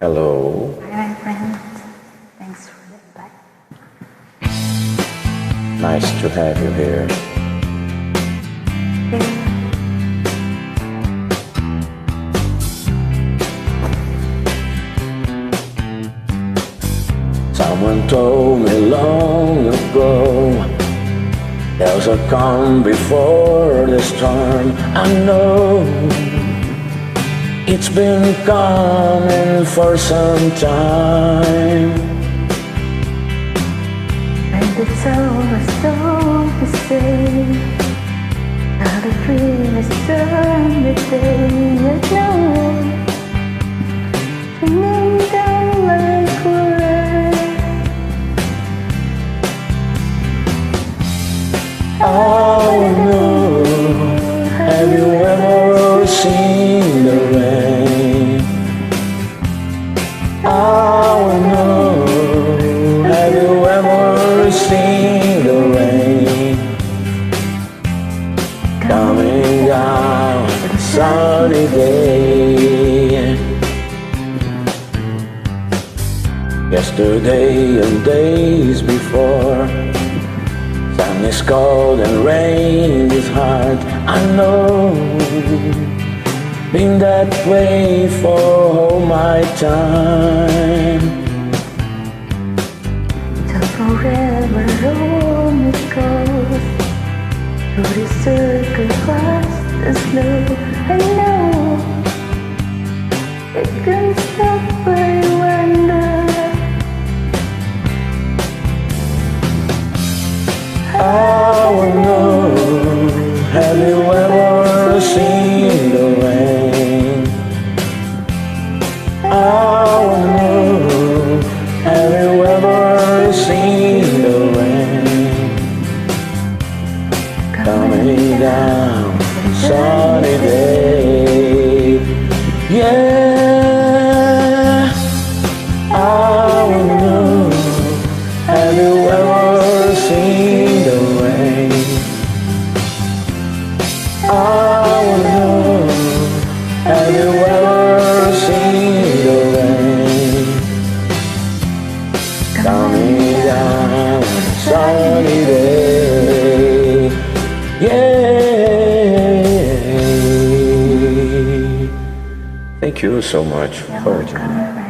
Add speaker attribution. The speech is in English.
Speaker 1: Hello.
Speaker 2: Hi, my friend. Thanks for the invite.
Speaker 1: Nice to have you here. Someone told me long ago there's a calm before the storm. I know it's been coming for some time.
Speaker 2: And it's always so to say how the dream is done the day you know. Singing down like water.
Speaker 1: Oh no, have you ever seen the rain? Oh no, have you ever seen the rain? Coming down a sunny day. Yesterday and days before, sun is cold and rain is hard. I know, been that way for all my time.
Speaker 2: So forever on it goes, through the circle fast and slow. I know it can stop, I wonder.
Speaker 1: Oh no, have you ever seen the rain? Oh no, have you ever seen the rain? Coming down sunny day. Yeah. Oh no, have you ever seen the rain? Oh no, have you ever seen the rain? Coming down sunny day. Yeah. Thank you so much for joining.